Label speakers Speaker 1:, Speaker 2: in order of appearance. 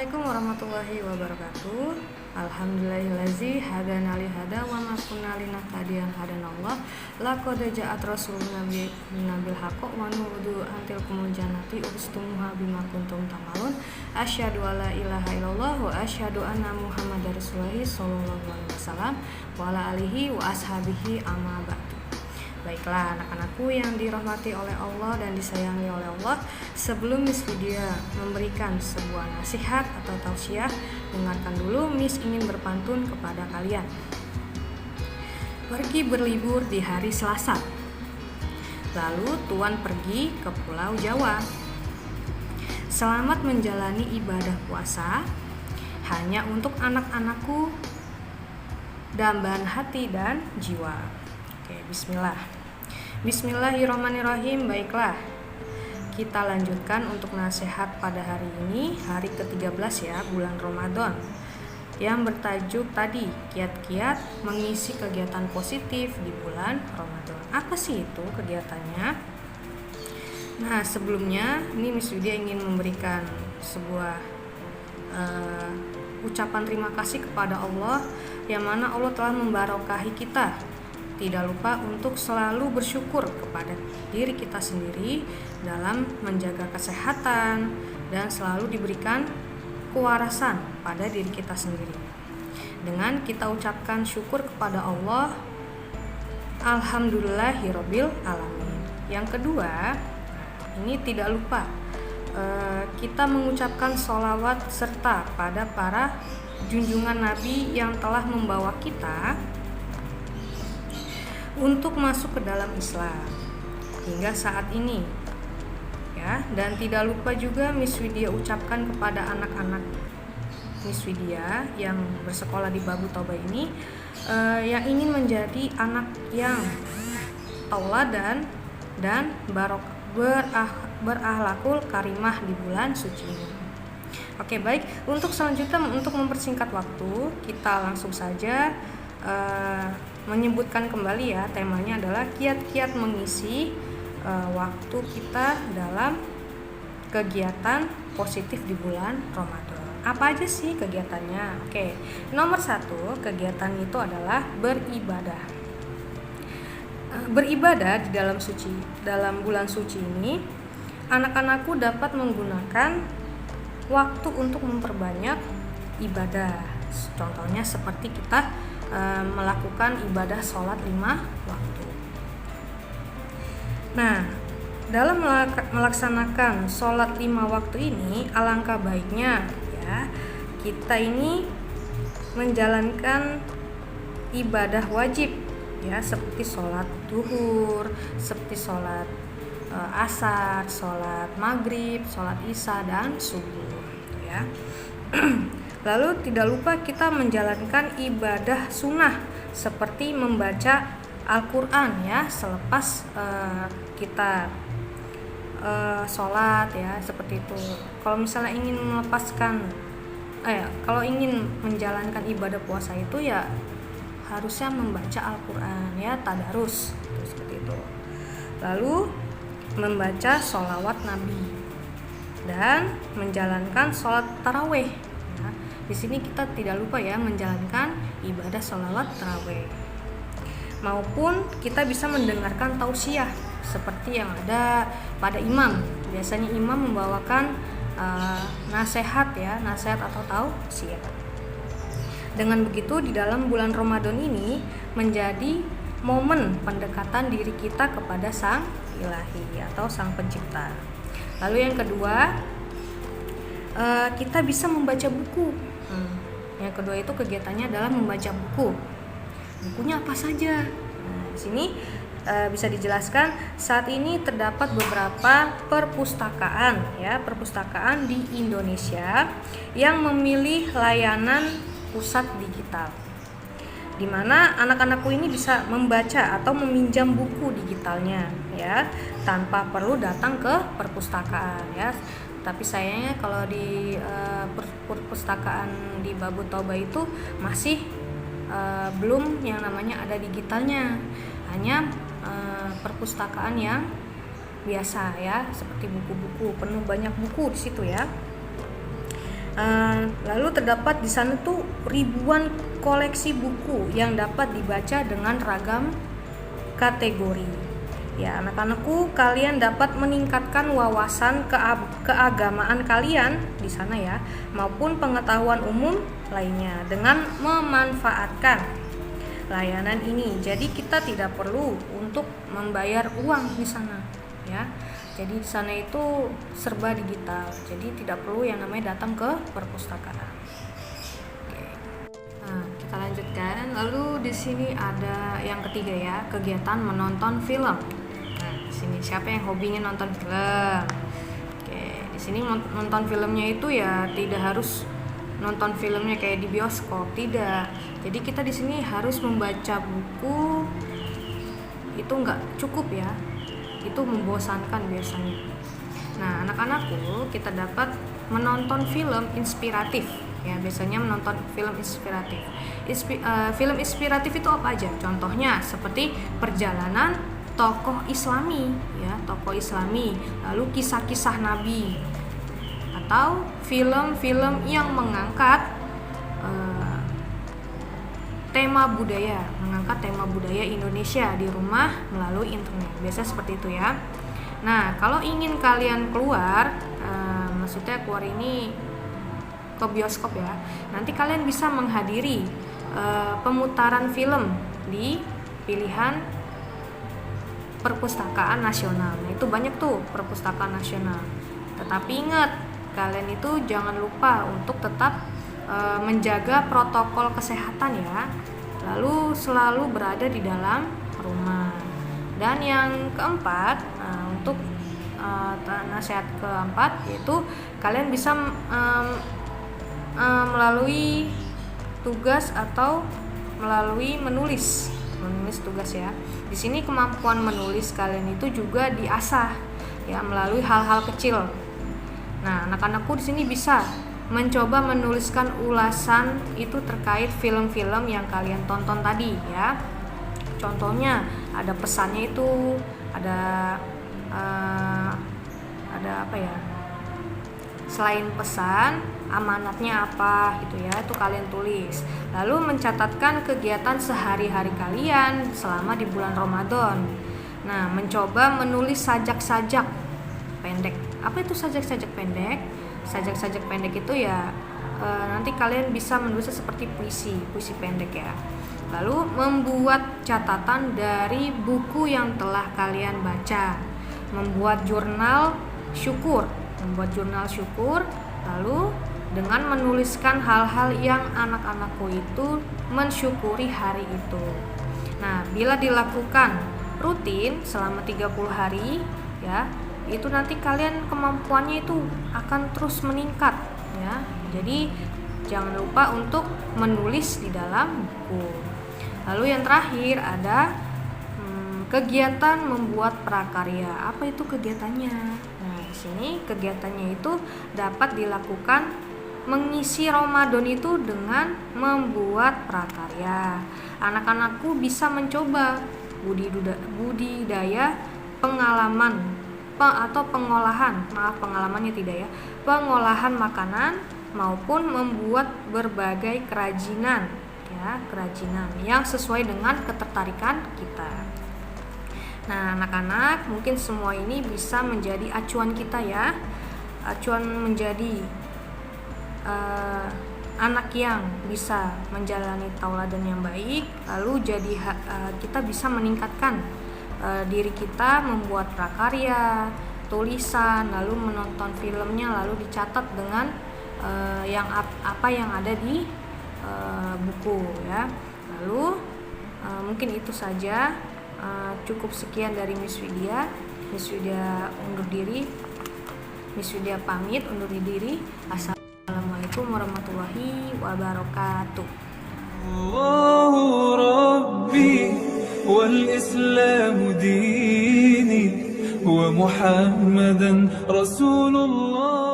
Speaker 1: Assalamualaikum warahmatullahi wabarakatuh. Alhamdulillahillazi hadana li hada wa ma kunna linahtadiya hadanallah. Laqad ja'at rasuluna bil haqqi wa nu'udu antil kumul jannati ustumuha bima kuntum ta'malun. Asyhadu alla ilaha illallah wa asyhadu anna muhammadar rasulullah sallallahu alaihi wasallam wa ala alihi wa ashabihi amma ba'du. Baiklah anak-anakku yang dirahmati oleh Allah dan disayangi oleh Allah, sebelum Miss Vidya memberikan sebuah nasihat atau tausiah, dengarkan dulu Miss ingin berpantun kepada kalian. Pergi berlibur di hari Selasa. Lalu Tuan pergi ke Pulau Jawa. Selamat menjalani ibadah puasa hanya untuk anak-anakku, dambaan hati dan jiwa. Oke, bismillah. Bismillahirrahmanirrahim. Baiklah, kita lanjutkan untuk nasihat pada hari ini, hari ke-13 ya, bulan Ramadan, yang bertajuk tadi, kiat-kiat mengisi kegiatan positif di bulan Ramadan. Apa sih itu kegiatannya? Nah, sebelumnya ini Miss Widya ingin memberikan sebuah ucapan terima kasih kepada Allah, yang mana Allah telah membarokahi kita. Tidak lupa untuk selalu bersyukur kepada diri kita sendiri dalam menjaga kesehatan dan selalu diberikan kewarasan pada diri kita sendiri. Dengan kita ucapkan syukur kepada Allah, alhamdulillahirabbil alamin. Yang kedua, ini tidak lupa kita mengucapkan sholawat serta pada para junjungan Nabi yang telah membawa kita untuk masuk ke dalam Islam hingga saat ini ya. Dan tidak lupa juga Miss Widya ucapkan kepada anak-anak Miss Widya yang bersekolah di Babu Toba ini, yang ingin menjadi anak yang tauladan dan berakhlakul karimah di bulan suci ini. Oke, baik, untuk selanjutnya, untuk mempersingkat waktu, kita langsung saja menyebutkan kembali ya, temanya adalah kiat-kiat mengisi waktu kita dalam kegiatan positif di bulan Ramadan. Apa aja sih kegiatannya? Oke, nomor 1 kegiatan itu adalah beribadah. Beribadah di dalam bulan suci ini, anak-anakku dapat menggunakan waktu untuk memperbanyak ibadah. Contohnya seperti kita melakukan ibadah sholat 5 waktu. Nah, dalam melaksanakan sholat 5 waktu ini, alangkah baiknya ya kita ini menjalankan ibadah wajib ya, seperti sholat duhur, seperti sholat asar, sholat maghrib, sholat isya dan subuh ya. Lalu tidak lupa kita menjalankan ibadah sunnah seperti membaca Al-Quran ya selepas kita sholat ya, seperti itu. Kalau misalnya ingin kalau ingin menjalankan ibadah puasa itu ya harusnya membaca Al-Quran ya, tadarus seperti itu. Lalu membaca sholawat Nabi dan menjalankan sholat taraweh. Di sini kita tidak lupa ya menjalankan ibadah sholawat tarawih, maupun kita bisa mendengarkan tausiah seperti yang ada pada imam. Biasanya imam membawakan nasihat atau tausiah. Dengan begitu di dalam bulan Ramadan ini menjadi momen pendekatan diri kita kepada Sang Ilahi atau Sang Pencipta. Lalu yang kedua, kita bisa membaca buku. Yang kedua itu kegiatannya adalah membaca buku. Bukunya apa saja? Nah, di sini bisa dijelaskan, saat ini terdapat beberapa perpustakaan di Indonesia yang memilih layanan pusat digital, di mana anak-anakku ini bisa membaca atau meminjam buku digitalnya ya, tanpa perlu datang ke perpustakaan ya. Tapi sayangnya kalau di perpustakaan di Babu Toba itu masih belum yang namanya ada digitalnya, hanya perpustakaan yang biasa ya, seperti buku-buku, penuh banyak buku di situ ya. Lalu terdapat di sana tuh ribuan koleksi buku yang dapat dibaca dengan ragam kategori. Ya, anak-anakku, kalian dapat meningkatkan wawasan keagamaan kalian di sana ya, maupun pengetahuan umum lainnya dengan memanfaatkan layanan ini. Jadi kita tidak perlu untuk membayar uang di sana ya. Jadi di sana itu serba digital. Jadi tidak perlu yang namanya datang ke perpustakaan. Oke. Nah, kita lanjutkan. Lalu di sini ada yang ketiga ya, kegiatan menonton film. Nah, di sini siapa yang hobinya nonton film? Oke, di sini nonton filmnya itu ya tidak harus nonton filmnya kayak di bioskop, tidak. Jadi kita di sini harus membaca buku, itu nggak cukup ya. Itu membosankan biasanya. Nah, anak-anakku, kita dapat menonton film inspiratif ya, biasanya menonton film inspiratif. Film inspiratif itu apa aja? Contohnya seperti perjalanan tokoh Islami ya, tokoh Islami, lalu kisah-kisah Nabi, atau film-film yang mengangkat mengangkat tema budaya Indonesia di rumah melalui internet. Biasa seperti itu ya. Nah, kalau ingin kalian keluar, maksudnya keluar ini ke bioskop ya, nanti kalian bisa menghadiri pemutaran film di pilihan perpustakaan nasional. Nah, itu banyak tuh perpustakaan nasional. Tetapi ingat, kalian itu jangan lupa untuk tetap menjaga protokol kesehatan ya, lalu selalu berada di dalam rumah. Dan yang keempat, untuk nasihat keempat yaitu kalian bisa melalui tugas atau melalui menulis tugas ya. Di sini kemampuan menulis kalian itu juga diasah ya melalui hal-hal kecil. Nah, anak-anakku di sini bisa mencoba menuliskan ulasan itu terkait film-film yang kalian tonton tadi ya. Contohnya ada pesannya itu, ada apa ya? Selain pesan, amanatnya apa gitu ya, itu kalian tulis. Lalu mencatatkan kegiatan sehari-hari kalian selama di bulan Ramadan. Nah, mencoba menulis sajak-sajak pendek. Apa itu sajak-sajak pendek? Sajak-sajak pendek itu ya nanti kalian bisa menulisnya seperti puisi pendek ya. Lalu membuat catatan dari buku yang telah kalian baca, membuat jurnal syukur, lalu dengan menuliskan hal-hal yang anak-anakku itu mensyukuri hari itu. Nah, bila dilakukan rutin selama 30 hari ya, itu nanti kalian kemampuannya itu akan terus meningkat ya. Jadi jangan lupa untuk menulis di dalam buku. Lalu yang terakhir ada kegiatan membuat prakarya. Apa itu kegiatannya? Nah, di sini kegiatannya itu dapat dilakukan mengisi Ramadan itu dengan membuat prakarya. Anak-anakku bisa mencoba budidaya pengolahan makanan maupun membuat berbagai kerajinan yang sesuai dengan ketertarikan kita. Nah, anak-anak, mungkin semua ini bisa menjadi acuan kita ya, acuan menjadi anak yang bisa menjalani tauladan yang baik, lalu jadi kita bisa meningkatkan diri kita, membuat prakarya, tulisan, lalu menonton filmnya, lalu dicatat dengan apa yang ada di buku ya. Lalu mungkin itu saja, cukup sekian dari Miss Widya. Miss Widya undur diri, Miss Widya pamit undur diri. Assalamualaikum warahmatullahi wabarakatuh.
Speaker 2: Allahu Rabbi والإسلام ديني ومحمدا رسول الله